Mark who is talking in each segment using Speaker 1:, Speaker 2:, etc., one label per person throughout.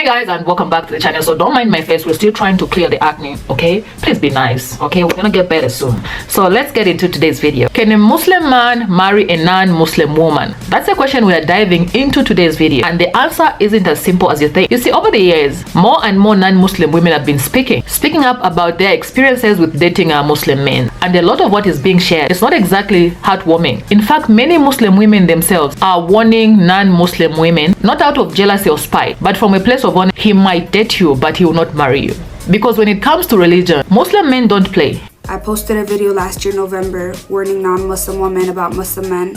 Speaker 1: guys, and welcome back to the channel. So don't mind my face, we're still trying to clear the acne, okay? Please be nice, okay? We're gonna get better soon. So let's get into today's video. Can a Muslim man marry a non-Muslim woman? That's the question we are diving into today's video, and the answer isn't as simple as you think. You see, over the years, more and more non-Muslim women have been speaking up about their experiences with dating Muslim men, and a lot of what is being shared is not exactly heartwarming. In fact, many Muslim women themselves are warning non-Muslim women, not out of jealousy or spite, but from a place of honor. He might date you, but he will not marry you. Because when it comes to religion, Muslim men don't play.
Speaker 2: I posted a video last year, November, warning non-Muslim women about Muslim men,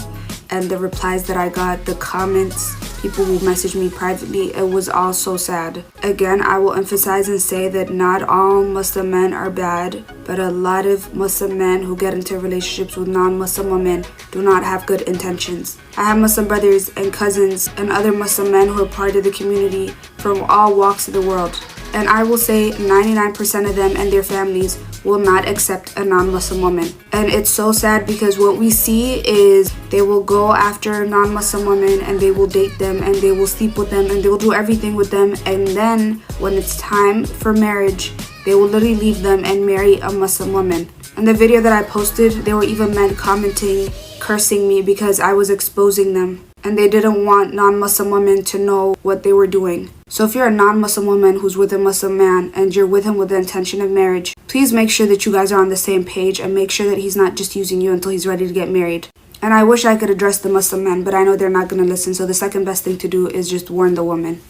Speaker 2: and the replies that I got, the comments, people who messaged me privately, it was all so sad. Again, I will emphasize and say that not all Muslim men are bad, but a lot of Muslim men who get into relationships with non-Muslim women do not have good intentions. I have Muslim brothers and cousins and other Muslim men who are part of the community from all walks of the world. And I will say 99% of them and their families will not accept a non-Muslim woman. And it's so sad because what we see is they will go after non-Muslim women and they will date them and they will sleep with them and they will do everything with them, and then when it's time for marriage, they will literally leave them and marry a Muslim woman. In the video that I posted, there were even men commenting, cursing me because I was exposing them, and they didn't want non-Muslim women to know what they were doing. So if you're a non-Muslim woman who's with a Muslim man and you're with him with the intention of marriage, please make sure that you guys are on the same page and make sure that he's not just using you until he's ready to get married. And I wish I could address the Muslim men, but I know they're not going to listen, so the second best thing to do is just warn the woman.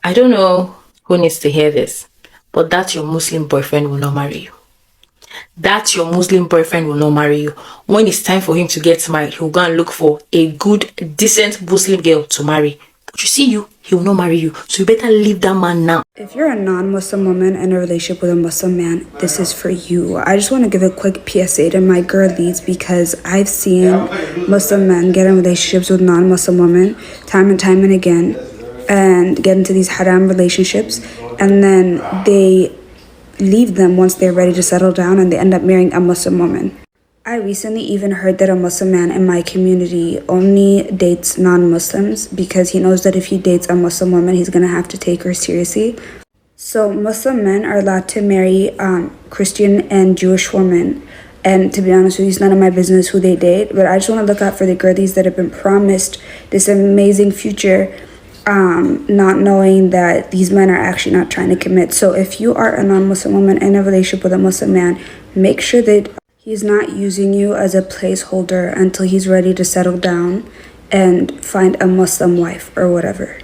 Speaker 3: I don't know who needs to hear this, but that your Muslim boyfriend will not marry you. That your Muslim boyfriend will not marry you. When it's time for him to get married, he'll go and look for a good, decent Muslim girl to marry. But you see you, he will not marry you. So you better leave that man now.
Speaker 2: If you're a non-Muslim woman in a relationship with a Muslim man, this is for you. I just want to give a quick PSA to my girlies because I've seen Muslim men get in relationships with non-Muslim women time and again and get into these haram relationships, and then they leave them once they're ready to settle down and they end up marrying a Muslim woman. I recently even heard that a Muslim man in my community only dates non-Muslims because he knows that if he dates a Muslim woman, he's going to have to take her seriously. So Muslim men are allowed to marry Christian and Jewish women. And to be honest with you, it's none of my business who they date, but I just want to look out for the girlies that have been promised this amazing future, not knowing that these men are actually not trying to commit. So if you are a non-Muslim woman in a relationship with a Muslim man, make sure that he's not using you as a placeholder until he's ready to settle down and find a Muslim wife or whatever.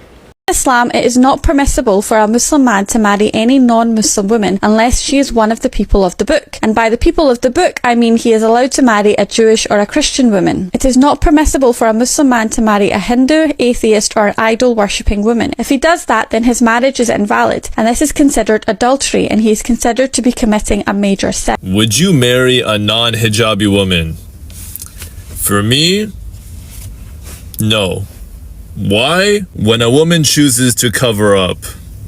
Speaker 4: In Islam, it is not permissible for a Muslim man to marry any non-Muslim woman unless she is one of the people of the book. And by the people of the book, I mean he is allowed to marry a Jewish or a Christian woman. It is not permissible for a Muslim man to marry a Hindu, atheist or idol-worshipping woman. If he does that, then his marriage is invalid, and this is considered adultery, and he is considered to be committing a major sin.
Speaker 5: Would you marry a non-hijabi woman? For me, no. Why? When a woman chooses to cover up,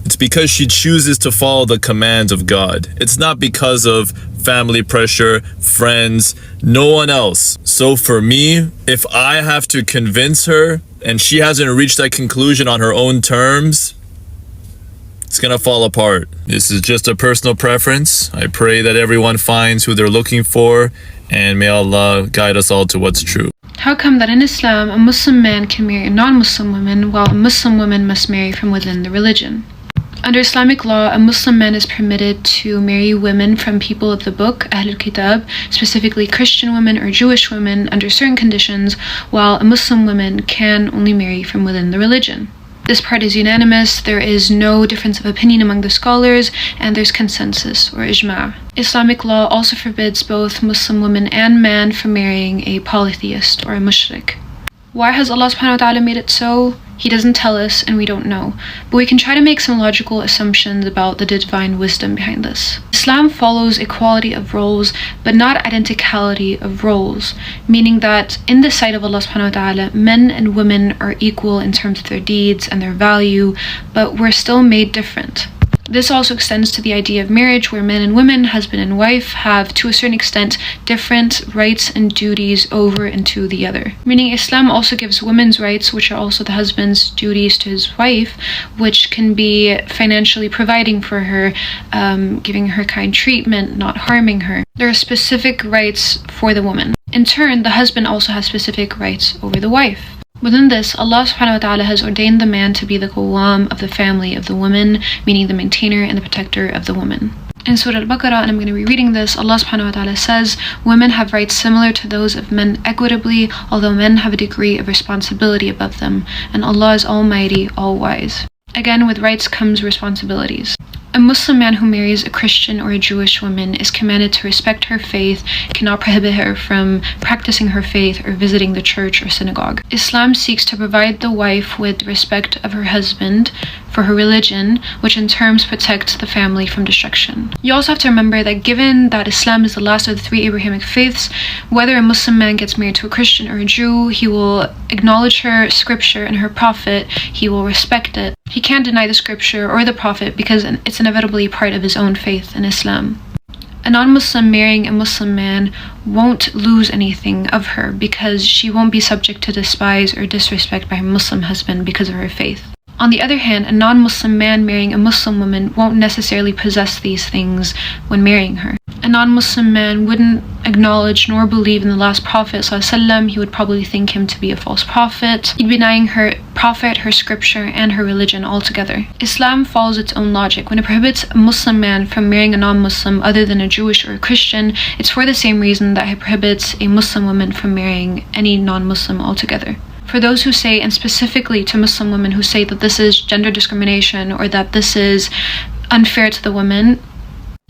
Speaker 5: it's because she chooses to follow the commands of God. It's not because of family pressure, friends, no one else. So for me, if I have to convince her and she hasn't reached that conclusion on her own terms, it's gonna fall apart. This is just a personal preference. I pray that everyone finds who they're looking for, and may Allah guide us all to what's true.
Speaker 6: How come that in Islam, a Muslim man can marry a non-Muslim woman while a Muslim woman must marry from within the religion? Under Islamic law, a Muslim man is permitted to marry women from people of the book, Ahlul Kitab, specifically Christian women or Jewish women under certain conditions, while a Muslim woman can only marry from within the religion. This part is unanimous, there is no difference of opinion among the scholars, and there's consensus, or ijma'. Islamic law also forbids both Muslim women and men from marrying a polytheist or a mushrik. Why has Allah subhanahu wa ta'ala made it so? He doesn't tell us and we don't know, but we can try to make some logical assumptions about the divine wisdom behind this. Islam follows equality of roles, but not identicality of roles, meaning that in the sight of Allah subhanahu wa ta'ala, men and women are equal in terms of their deeds and their value, but we're still made different. This also extends to the idea of marriage, where men and women, husband and wife, have to a certain extent different rights and duties over and to the other. Meaning Islam also gives women's rights, which are also the husband's duties to his wife, which can be financially providing for her, giving her kind treatment, not harming her. There are specific rights for the woman. In turn, the husband also has specific rights over the wife. Within this, Allah subhanahu wa ta'ala has ordained the man to be the qawwam of the family of the woman, meaning the maintainer and the protector of the woman. In Surah Al-Baqarah, and I'm going to be reading this, Allah subhanahu wa ta'ala says, women have rights similar to those of men equitably, although men have a degree of responsibility above them, and Allah is almighty, all-wise. Again, with rights comes responsibilities. A Muslim man who marries a Christian or a Jewish woman is commanded to respect her faith, cannot prohibit her from practicing her faith or visiting the church or synagogue. Islam seeks to provide the wife with respect of her husband for her religion, which in turns protects the family from destruction. You also have to remember that given that Islam is the last of the 3 Abrahamic faiths, whether a Muslim man gets married to a Christian or a Jew, he will acknowledge her scripture and her prophet, he will respect it. He can't deny the scripture or the prophet because it's inevitably part of his own faith in Islam. A non-Muslim marrying a Muslim man won't lose anything of her because she won't be subject to despise or disrespect by her Muslim husband because of her faith. On the other hand, a non-Muslim man marrying a Muslim woman won't necessarily possess these things when marrying her. A non-Muslim man wouldn't acknowledge nor believe in the last Prophet ﷺ. He would probably think him to be a false prophet. He'd be denying her prophet, her scripture, and her religion altogether. Islam follows its own logic. When it prohibits a Muslim man from marrying a non-Muslim other than a Jewish or a Christian, it's for the same reason that it prohibits a Muslim woman from marrying any non-Muslim altogether. For those who say, and specifically to Muslim women who say that this is gender discrimination or that this is unfair to the women,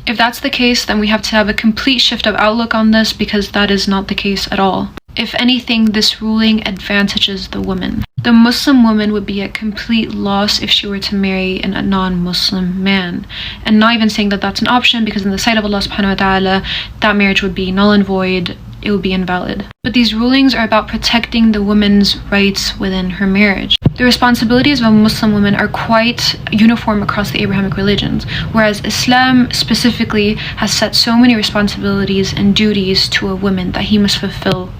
Speaker 6: if that's the case, then we have to have a complete shift of outlook on this, because that is not the case at all. If anything, this ruling advantages the woman. The Muslim woman would be at complete loss if she were to marry a non-Muslim man. And not even saying that that's an option, because in the sight of Allah subhanahu wa ta'ala, that marriage would be null and void. It would be invalid. But these rulings are about protecting the woman's rights within her marriage. The responsibilities of a Muslim woman are quite uniform across the Abrahamic religions, whereas Islam specifically has set so many responsibilities and duties to a woman that he must fulfill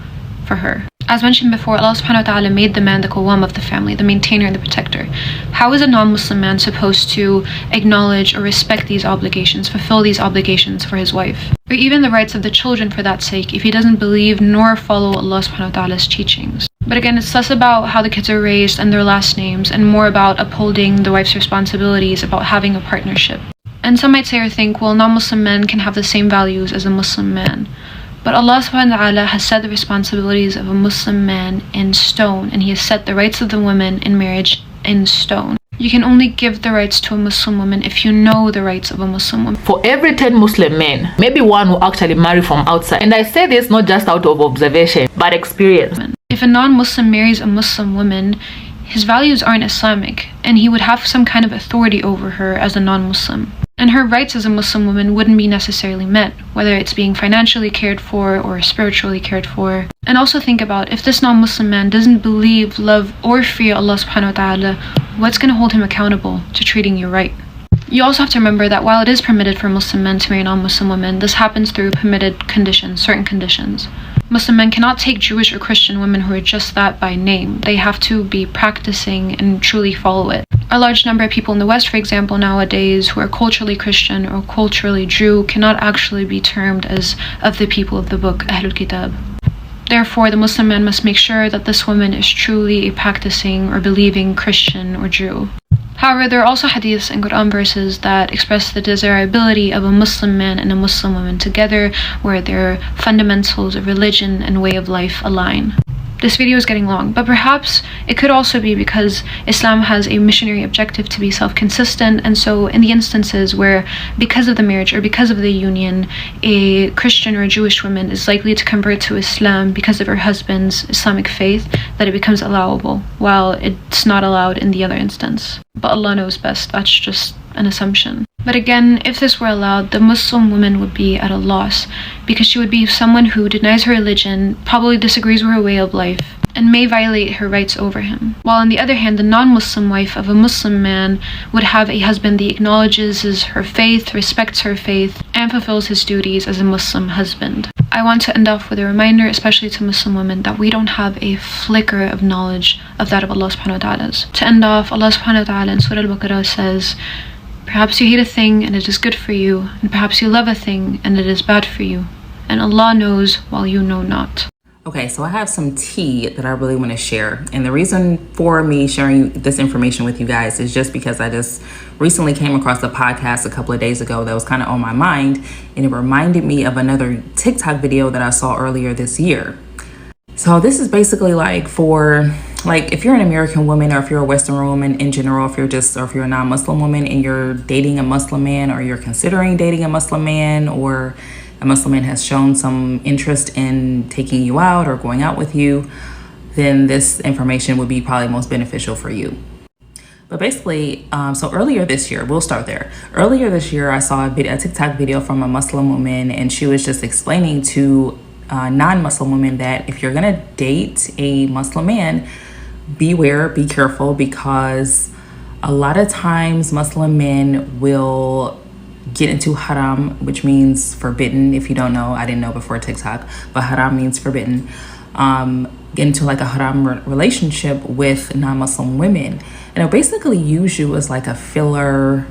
Speaker 6: for her. As mentioned before, Allah subhanahu wa ta'ala made the man the qawwam of the family, the maintainer and the protector. How is a non-Muslim man supposed to acknowledge or respect these obligations, fulfill these obligations for his wife? Or even the rights of the children for that sake, if he doesn't believe nor follow Allah subhanahu wa ta'ala's teachings? But again, it's less about how the kids are raised and their last names, and more about upholding the wife's responsibilities, about having a partnership. And some might say or think, well, non-Muslim men can have the same values as a Muslim man. But Allah subhanahu wa ta'ala has set the responsibilities of a Muslim man in stone, and He has set the rights of the women in marriage in stone. You can only give the rights to a Muslim woman if you know the rights of a Muslim woman.
Speaker 1: For every 10 Muslim men, maybe one will actually marry from outside. And I say this not just out of observation, but experience.
Speaker 6: If a non-Muslim marries a Muslim woman, his values aren't Islamic, and he would have some kind of authority over her as a non-Muslim. And her rights as a Muslim woman wouldn't be necessarily met, whether it's being financially cared for or spiritually cared for. And also think about, if this non-Muslim man doesn't believe, love, or fear Allah subhanahu wa ta'ala, what's going to hold him accountable to treating you right? You also have to remember that while it is permitted for Muslim men to marry non-Muslim women, this happens through permitted conditions, certain conditions. Muslim men cannot take Jewish or Christian women who are just that by name. They have to be practicing and truly follow it. A large number of people in the West, for example, nowadays, who are culturally Christian or culturally Jew, cannot actually be termed as of the people of the book, Ahlul Kitab. Therefore, the Muslim man must make sure that this woman is truly a practicing or believing Christian or Jew. However, there are also hadiths and Quran verses that express the desirability of a Muslim man and a Muslim woman together, where their fundamentals of religion and way of life align. This video is getting long, but perhaps it could also be because Islam has a missionary objective to be self-consistent, and so in the instances where, because of the marriage or because of the union, a Christian or a Jewish woman is likely to convert to Islam because of her husband's Islamic faith, that it becomes allowable, while it's not allowed in the other instance. But Allah knows best, that's just an assumption. But again, if this were allowed, the Muslim woman would be at a loss, because she would be someone who denies her religion, probably disagrees with her way of life, and may violate her rights over him. While on the other hand, the non-Muslim wife of a Muslim man would have a husband that acknowledges her faith, respects her faith, and fulfills his duties as a Muslim husband. I want to end off with a reminder, especially to Muslim women, that we don't have a flicker of knowledge of that of Allah subhanahu wa ta'ala's. To end off, Allah subhanahu wa ta'ala in Surah Al-Baqarah says, perhaps you hate a thing and it is good for you, and perhaps you love a thing and it is bad for you, and Allah knows while you know not.
Speaker 7: Okay, so I have some tea that I really want to share. And the reason for me sharing this information with you guys is just because I just recently came across a podcast a couple of days ago that was kind of on my mind. And it reminded me of another TikTok video that I saw earlier this year. So this is basically like for, like, if you're an American woman or if you're a Western woman in general, or if you're a non-Muslim woman and you're dating a Muslim man, or you're considering dating a Muslim man, or a Muslim man has shown some interest in taking you out or going out with you, then this information would be probably most beneficial for you. But basically, so earlier this year, we'll start there. Earlier this year, I saw a TikTok video from a Muslim woman, and she was just explaining to non-Muslim women that if you're gonna date a Muslim man, beware, be careful, because a lot of times Muslim men will get into haram, which means forbidden. If you don't know, I didn't know before TikTok, but haram means forbidden. Get into like a haram relationship with non-Muslim women, and it'll basically use you as like a filler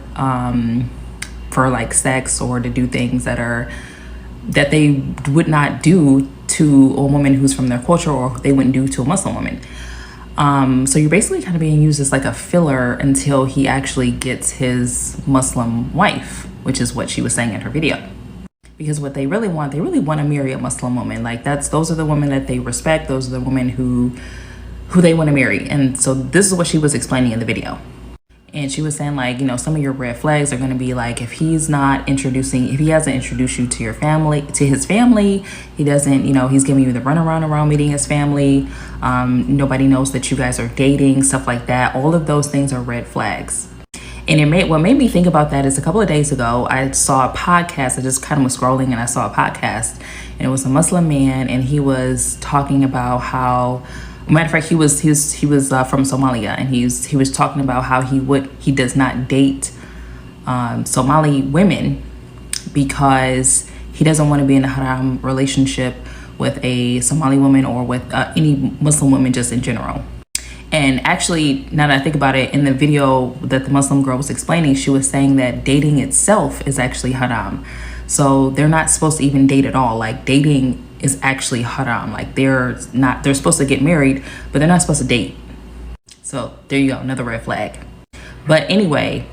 Speaker 7: for like sex, or to do things that they would not do to a woman who's from their culture, or they wouldn't do to a Muslim woman. So you're basically kind of being used as like a filler until he actually gets his Muslim wife, which is what she was saying in her video. Because what they really want to marry a Muslim woman. Like those are the women that they respect. Those are the women who they want to marry. And so this is what she was explaining in the video. And she was saying, like, you know, some of your red flags are going to be like, if he hasn't introduced you to your family, to his family, he doesn't, you know, he's giving you the runaround around meeting his family. Nobody knows that you guys are dating, stuff like that. All of those things are red flags. And what made me think about that is a couple of days ago, I saw a podcast. I just kind of was scrolling and I saw a podcast, and it was a Muslim man, and he was talking about how, matter of fact, he was from Somalia, and he was talking about how he does not date Somali women because he doesn't want to be in a haram relationship with a Somali woman or with any Muslim woman just in general. And actually, now that I think about it, in the video that the Muslim girl was explaining, she was saying that dating itself is actually haram. So they're not supposed to even date at all. Like, dating is actually haram. Like, they're supposed to get married, but they're not supposed to date. So there you go, another red flag. But anyway,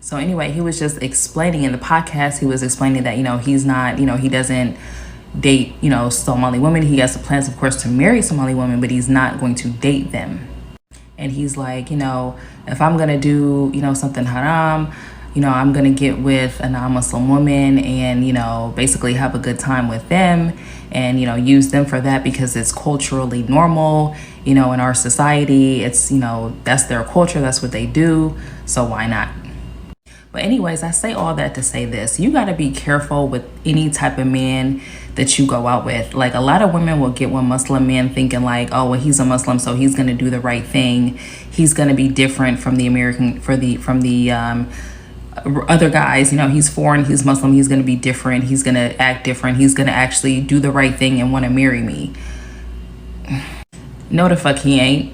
Speaker 7: he was just explaining in the podcast, he was explaining that, you know, he's not, you know, he doesn't date, you know, Somali women. He has the plans, of course, to marry Somali women, but he's not going to date them. And he's like, you know, if I'm going to do, you know, something haram, you know, I'm going to get with a non-Muslim woman and, you know, basically have a good time with them and, you know, use them for that because it's culturally normal, you know, in our society. It's, you know, that's their culture. That's what they do. So why not? But anyways, I say all that to say this. You got to be careful with any type of man that you go out with. Like, a lot of women will get one Muslim man thinking like, oh, well, he's a Muslim, so he's going to do the right thing. He's going to be different from the American, from the other guys. You know, he's foreign, he's Muslim, he's going to be different. He's going to act different. He's going to actually do the right thing and want to marry me. No, the fuck he ain't.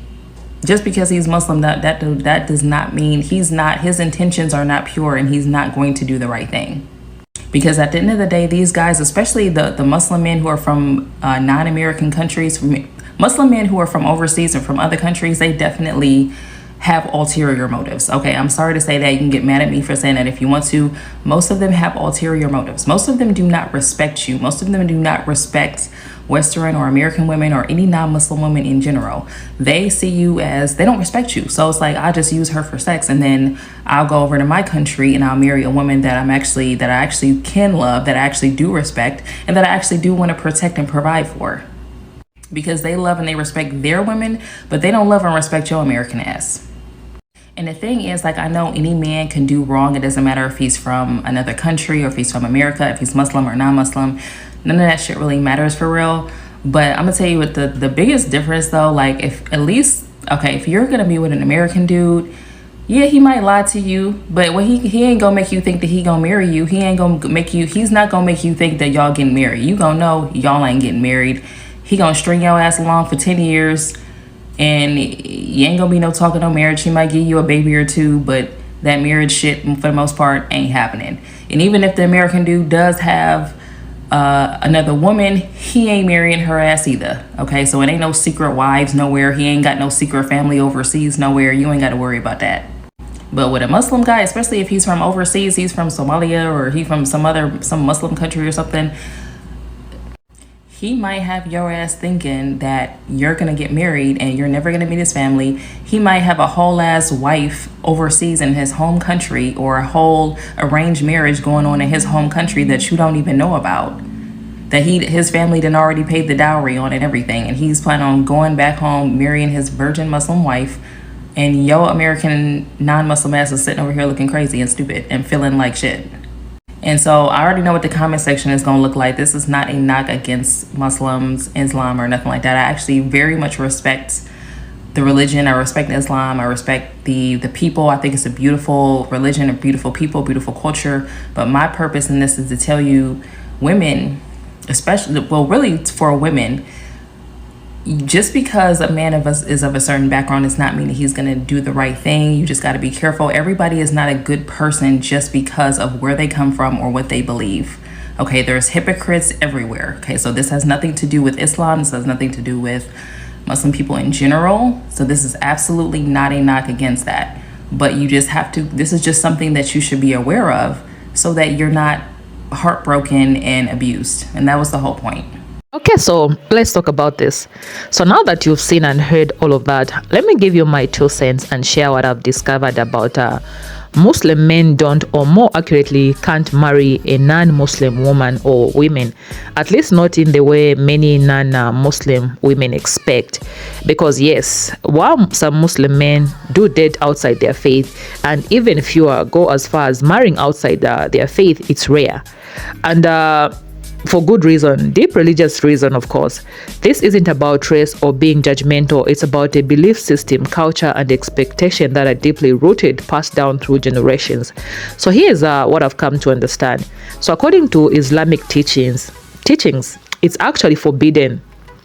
Speaker 7: Just because he's Muslim, that does not mean his intentions are not pure, and he's not going to do the right thing. Because at the end of the day, these guys, especially the Muslim men who are from non-American countries, Muslim men who are from overseas and from other countries, they definitely have ulterior motives. Okay, I'm sorry to say that. You can get mad at me for saying that if you want to. Most of them have ulterior motives. Most of them do not respect you. Most of them do not respect Western or American women or any non-Muslim women in general. They see you as, they don't respect you. So it's like, I'll just use her for sex, and then I'll go over to my country and I'll marry a woman that I actually can love, that I actually do respect, and that I actually do want to protect and provide for. Because they love and they respect their women, but they don't love and respect your American ass. And the thing is, like, I know any man can do wrong. It doesn't matter if he's from another country or if he's from America, if he's Muslim or non-Muslim. None of that shit really matters for real. But I'm gonna tell you what the biggest difference though, like if at least, okay, if you're gonna be with an American dude, yeah, he might lie to you, but when he ain't gonna make you think that he gonna marry you. He's not gonna make you think that y'all getting married. You gonna know y'all ain't getting married. He gonna string your ass along for 10 years and you ain't gonna be no talking no marriage. He might give you a baby or two, but that marriage shit for the most part ain't happening. And even if the American dude does have another woman, he ain't marrying her ass either. Okay, so it ain't no secret wives nowhere. He ain't got no secret family overseas nowhere. You ain't got to worry about that. But with a Muslim guy, especially if he's from overseas, he's from Somalia or he from some Muslim country or something, he might have your ass thinking that you're gonna get married and you're never gonna meet his family. He might have a whole ass wife overseas in his home country, or a whole arranged marriage going on in his home country that you don't even know about, that his family done already paid the dowry on and everything, and he's planning on going back home, marrying his virgin Muslim wife, and your American non-Muslim ass is sitting over here looking crazy and stupid and feeling like shit. And so I already know what the comment section is going to look like. This is not a knock against Muslims, Islam, or nothing like that. I actually very much respect the religion. I respect Islam. I respect the people. I think it's a beautiful religion, a beautiful people, beautiful culture. But my purpose in this is to tell you women, especially, well, really for women, just because a man is of a certain background does not mean that he's going to do the right thing. You just got to be careful. Everybody is not a good person just because of where they come from or what they believe. Okay, there's hypocrites everywhere. Okay, so this has nothing to do with Islam. This has nothing to do with Muslim people in general. So this is absolutely not a knock against that. But you just have to, this is just something that you should be aware of so that you're not heartbroken and abused. And that was the whole point.
Speaker 1: Okay, so let's talk about this. So now that you've seen and heard all of that, let me give you my 2 cents and share what I've discovered about Muslim men don't, or more accurately, can't marry a non-Muslim woman or women, at least not in the way many non-Muslim women expect. Because yes, while some Muslim men do date outside their faith, and even fewer go as far as marrying outside their faith, it's rare. And for good reason, deep religious reason, of course. This isn't about race or being judgmental. It's about a belief system, culture, and expectation that are deeply rooted, passed down through generations. So here's what I've come to understand. So according to Islamic teachings, it's actually forbidden,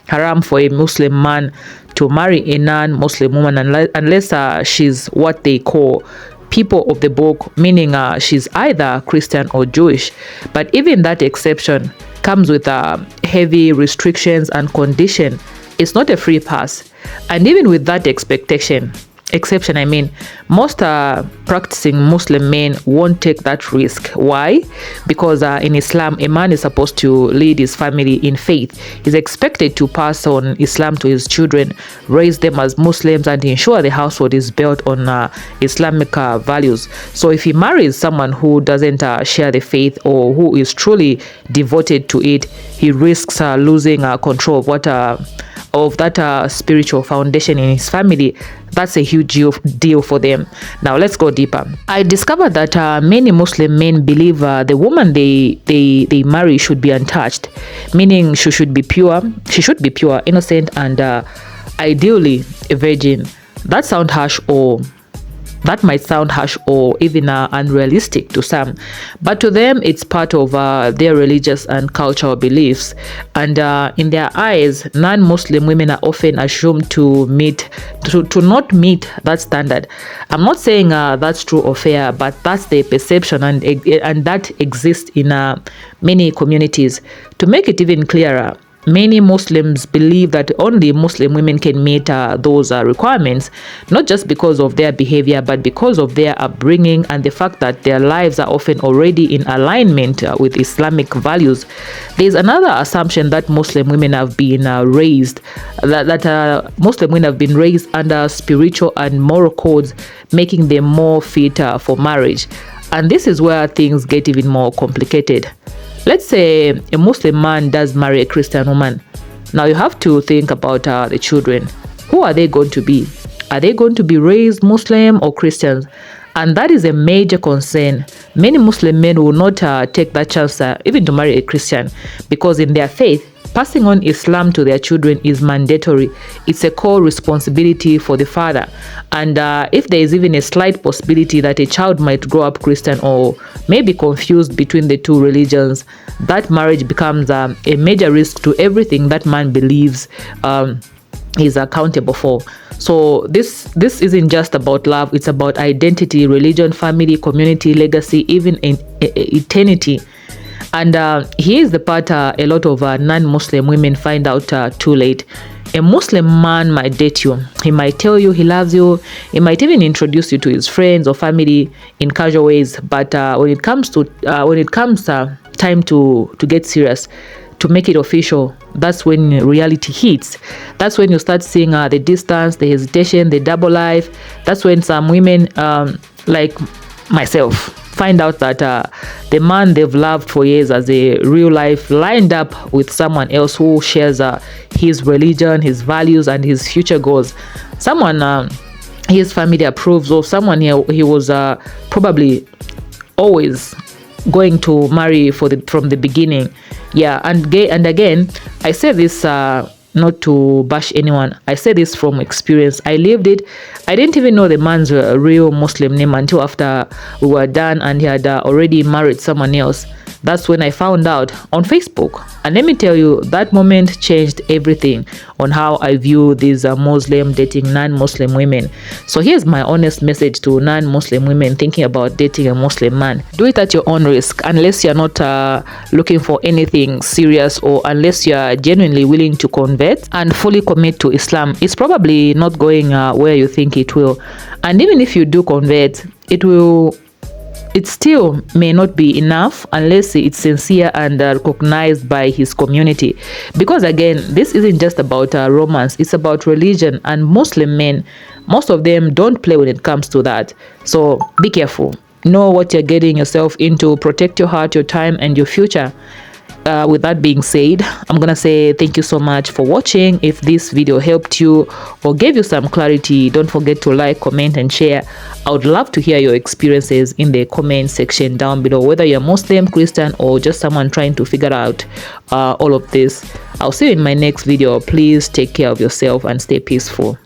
Speaker 1: haram, for a Muslim man to marry a non-Muslim woman unless she's what they call people of the book, meaning she's either Christian or Jewish. But even that exception comes with heavy restrictions and condition. It's not a free pass. And even with that exception, most practicing Muslim men won't take that risk. Why? Because in Islam, a man is supposed to lead his family in faith. He's expected to pass on Islam to his children, raise them as Muslims, and ensure the household is built on Islamic values. So if he marries someone who doesn't share the faith or who is truly devoted to it, he risks losing control of that spiritual foundation in his family. That's a huge deal for them. Now let's go deeper. I discovered that many Muslim men believe the woman they marry should be untouched, meaning she should be pure, innocent, and ideally a virgin. That might sound harsh or even unrealistic to some, but to them it's part of their religious and cultural beliefs. And in their eyes, non-Muslim women are often assumed to not meet that standard. I'm not saying that's true or fair, but that's the perception, and that exists in many communities. To make it even clearer, many Muslims believe that only Muslim women can meet those requirements, not just because of their behavior, but because of their upbringing and the fact that their lives are often already in alignment with Islamic values. There's another assumption that Muslim women have been raised under spiritual and moral codes, making them more fit for marriage. And this is where things get even more complicated. Let's say a Muslim man does marry a Christian woman. Now you have to think about the children. Who are they going to be? Are they going to be raised Muslim or Christians? And that is a major concern. Many Muslim men will not take that chance even to marry a Christian, because in their faith, passing on Islam to their children is mandatory. It's a core responsibility for the father. And if there is even a slight possibility that a child might grow up Christian or may be confused between the two religions, that marriage becomes a major risk to everything that man believes is accountable for. So this isn't just about love, it's about identity, religion, family, community, legacy, even in eternity. And here's the part a lot of non-Muslim women find out too late. A Muslim man might date you. He might tell you he loves you. He might even introduce you to his friends or family in casual ways. But when it comes time to get serious, to make it official, that's when reality hits. That's when you start seeing the distance, the hesitation, the double life. That's when some women like myself find out that the man they've loved for years as a real life lined up with someone else who shares his religion, his values, and his future goals. Someone his family approves of, someone he was probably always going to marry from the beginning. Yeah, and again, I say this not to bash anyone. I say this from experience. I lived it. I didn't even know the man's real Muslim name until after we were done and he had already married someone else. That's when I found out on Facebook. And let me tell you, that moment changed everything on how I view these Muslim dating non-Muslim women. So here's my honest message to non-Muslim women thinking about dating a Muslim man. Do it at your own risk, unless you're not looking for anything serious, or unless you're genuinely willing to convert and fully commit to Islam. It's probably not going where you think it will. And even if you do convert, it still may not be enough unless it's sincere and recognized by his community. Because again, this isn't just about romance, it's about religion, and Muslim men, most of them don't play when it comes to that. So be careful. Know what you're getting yourself into. Protect your heart, your time, and your future. With that being said, I'm gonna say thank you so much for watching. If this video helped you or gave you some clarity, don't forget to like, comment, and share. I would love to hear your experiences in the comment section down below, whether you're Muslim, Christian, or just someone trying to figure out all of this. I'll see you in my next video. Please take care of yourself and stay peaceful.